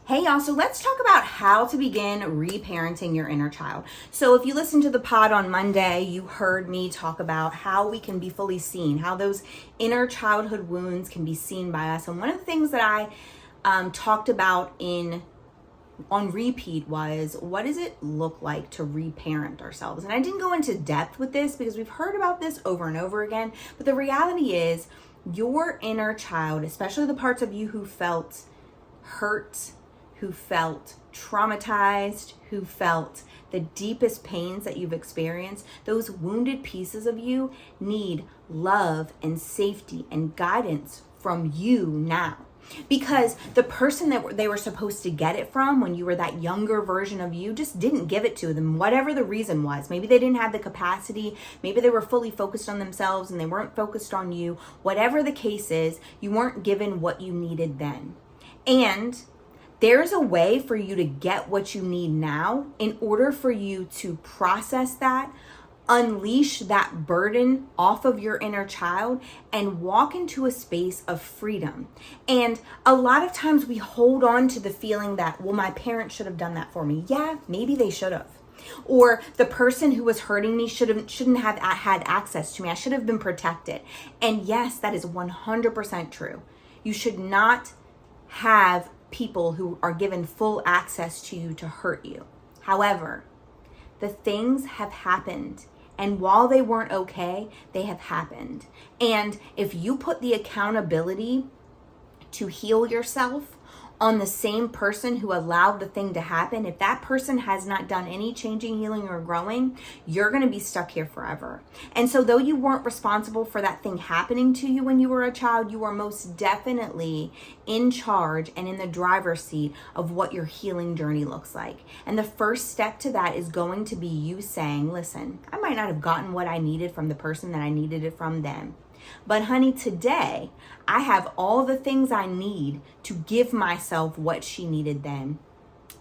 Hey y'all, so let's talk about how to begin reparenting your inner child. So if you listened to the pod on Monday, you heard me talk about how we can be fully seen, how those inner childhood wounds can be seen by us. And one of the things that I talked about on repeat was, what does it look like to reparent ourselves? And I didn't go into depth with this because we've heard about this over and over again, but the reality is your inner child, especially the parts of you who felt hurt, who felt traumatized, who felt the deepest pains that you've experienced, those wounded pieces of you need love and safety and guidance from you now. Because the person that they were supposed to get it from when you were that younger version of you just didn't give it to them, whatever the reason was. Maybe they didn't have the capacity. Maybe they were fully focused on themselves and they weren't focused on you. Whatever the case is, you weren't given what you needed then. And there's a way for you to get what you need now in order for you to process that, unleash that burden off of your inner child, and walk into a space of freedom. And a lot of times we hold on to the feeling that, well, my parents should have done that for me. Yeah, maybe they should have. Or the person who was hurting me shouldn't have had access to me. I should have been protected. And yes, that is 100% true. You should not have people who are given full access to you to hurt you. However, the things have happened, and while they weren't okay, they have happened. And if you put the accountability to heal yourself on the same person who allowed the thing to happen, if that person has not done any changing, healing, or growing, you're going to be stuck here forever. And so though you weren't responsible for that thing happening to you when you were a child, you are most definitely in charge and in the driver's seat of what your healing journey looks like. And the first step to that is going to be you saying, listen, I might not have gotten what I needed from the person that I needed it from then. But honey, today I have all the things I need to give myself what she needed then.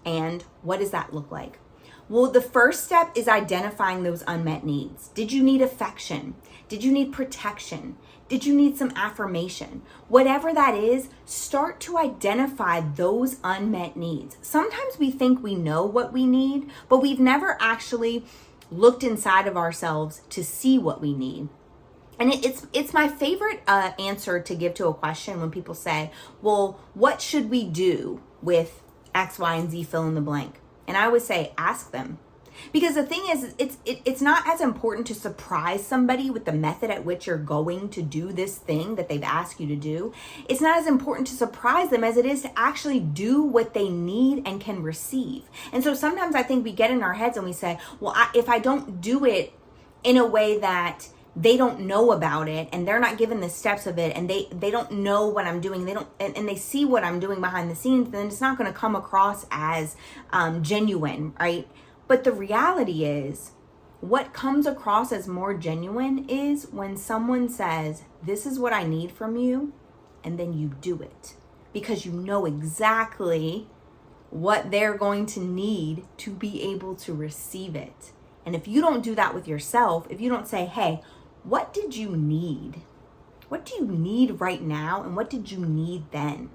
And what does that look like? Well, the first step is identifying those unmet needs. Did you need affection? Did you need protection? Did you need some affirmation? Whatever that is, start to identify those unmet needs. Sometimes we think we know what we need, but we've never actually looked inside of ourselves to see what we need. And it's my favorite answer to give to a question when people say, well, what should we do with X, Y, and Z, fill in the blank? And I would say, ask them. Because the thing is, it's not as important to surprise somebody with the method at which you're going to do this thing that they've asked you to do. It's not as important to surprise them as it is to actually do what they need and can receive. And so sometimes I think we get in our heads and we say, well, if I don't do it in a way that they don't know about it and they're not given the steps of it and they don't know what I'm doing, and they see what I'm doing behind the scenes, then it's not going to come across as genuine, right? But the reality is, what comes across as more genuine is when someone says, this is what I need from you, and then you do it because you know exactly what they're going to need to be able to receive it. And if you don't do that with yourself, if you don't say, hey, what did you need? What do you need right now? And what did you need then?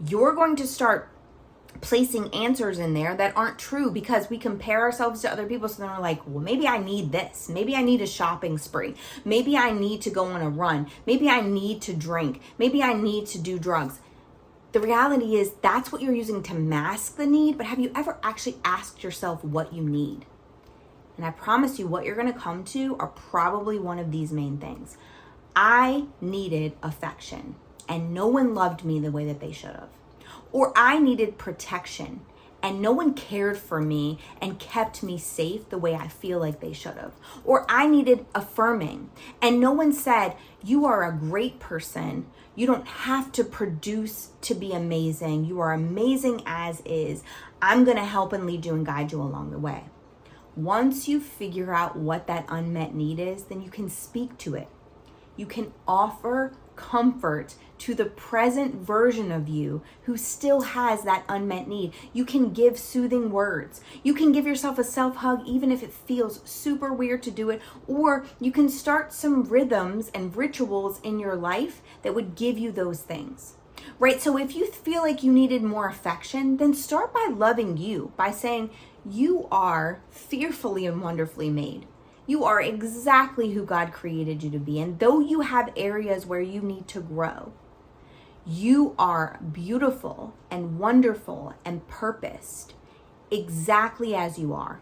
You're going to start placing answers in there that aren't true because we compare ourselves to other people. So then we're like, well, maybe I need this. Maybe I need a shopping spree. Maybe I need to go on a run. Maybe I need to drink. Maybe I need to do drugs. The reality is that's what you're using to mask the need. But have you ever actually asked yourself what you need? And I promise you, what you're going to come to are probably one of these main things. I needed affection, and no one loved me the way that they should have. Or I needed protection, and no one cared for me and kept me safe the way I feel like they should have. Or I needed affirming, and no one said, you are a great person. You don't have to produce to be amazing. You are amazing as is. I'm going to help and lead you and guide you along the way. Once you figure out what that unmet need is, then you can speak to it. You can offer comfort to the present version of you who still has that unmet need. You can give soothing words. You can give yourself a self-hug even if it feels super weird to do it, or you can start some rhythms and rituals in your life that would give you those things. right? So if you feel like you needed more affection, then start by loving you, by saying you are fearfully and wonderfully made. You are exactly who God created you to be. And though you have areas where you need to grow, you are beautiful and wonderful and purposed exactly as you are.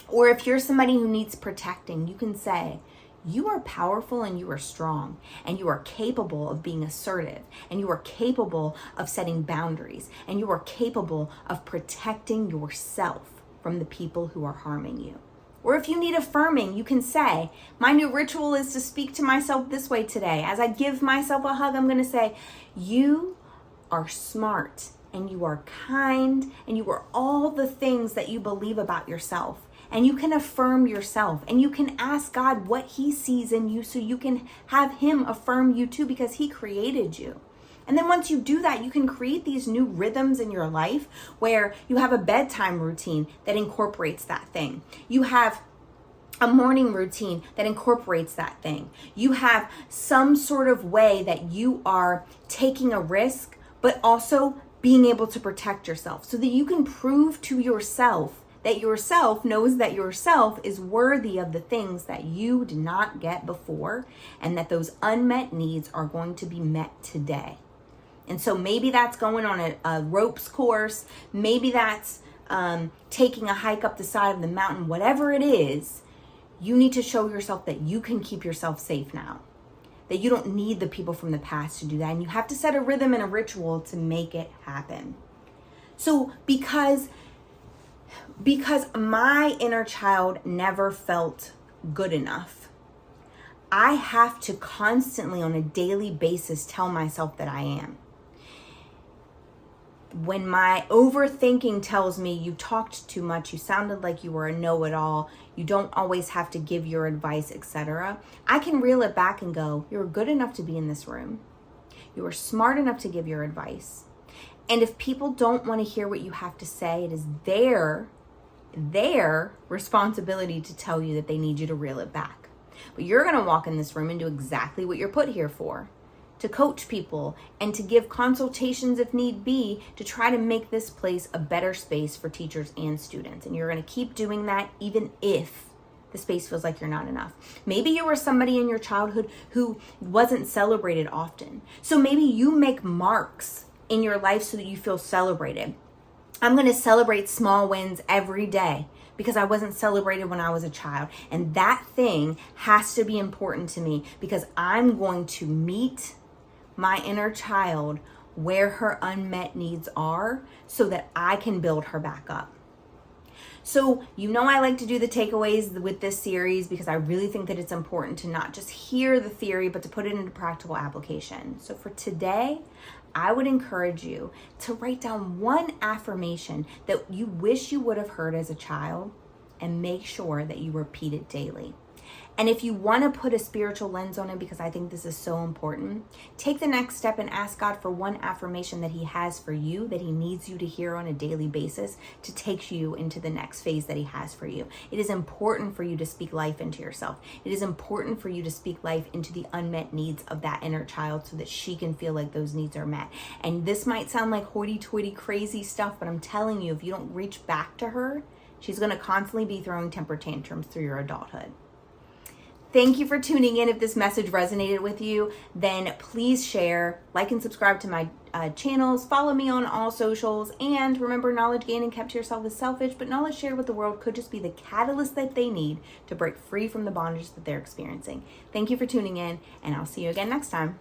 Or if you're somebody who needs protecting, you can say, you are powerful and you are strong and you are capable of being assertive and you are capable of setting boundaries and you are capable of protecting yourself from the people who are harming you. Or if you need affirming, you can say, my new ritual is to speak to myself this way today. As I give myself a hug, I'm going to say, you are smart and you are kind and you are all the things that you believe about yourself. And you can affirm yourself and you can ask God what he sees in you so you can have him affirm you too, because he created you. And then once you do that, you can create these new rhythms in your life where you have a bedtime routine that incorporates that thing. You have a morning routine that incorporates that thing. You have some sort of way that you are taking a risk, but also being able to protect yourself so that you can prove to yourself that yourself knows that yourself is worthy of the things that you did not get before, and that those unmet needs are going to be met today. And so maybe that's going on a ropes course. Maybe that's taking a hike up the side of the mountain. Whatever it is, you need to show yourself that you can keep yourself safe now, that you don't need the people from the past to do that. And you have to set a rhythm and a ritual to make it happen. So because my inner child never felt good enough, I have to constantly on a daily basis tell myself that I am. When my overthinking tells me you talked too much, you sounded like you were a know-it-all, you don't always have to give your advice, etc., I can reel it back and go, you're good enough to be in this room. You are smart enough to give your advice. And if people don't want to hear what you have to say, it is their responsibility to tell you that they need you to reel it back. But you're going to walk in this room and do exactly what you're put here for, to coach people and to give consultations if need be, to try to make this place a better space for teachers and students. And you're going to keep doing that even if the space feels like you're not enough. Maybe you were somebody in your childhood who wasn't celebrated often. So maybe you make marks in your life so that you feel celebrated. I'm going to celebrate small wins every day because I wasn't celebrated when I was a child. And that thing has to be important to me because I'm going to meet my inner child where her unmet needs are so that I can build her back up. So, I like to do the takeaways with this series because I really think that it's important to not just hear the theory, but to put it into practical application. So for today, I would encourage you to write down one affirmation that you wish you would have heard as a child and make sure that you repeat it daily. And if you want to put a spiritual lens on it, because I think this is so important, take the next step and ask God for one affirmation that he has for you, that he needs you to hear on a daily basis to take you into the next phase that he has for you. It is important for you to speak life into yourself. It is important for you to speak life into the unmet needs of that inner child so that she can feel like those needs are met. And this might sound like hoity-toity crazy stuff, but I'm telling you, if you don't reach back to her, she's going to constantly be throwing temper tantrums through your adulthood. Thank you for tuning in. If this message resonated with you, then please share, like and subscribe to my channels, follow me on all socials, and remember, knowledge gained and kept to yourself is selfish, but knowledge shared with the world could just be the catalyst that they need to break free from the bondage that they're experiencing. Thank you for tuning in, and I'll see you again next time.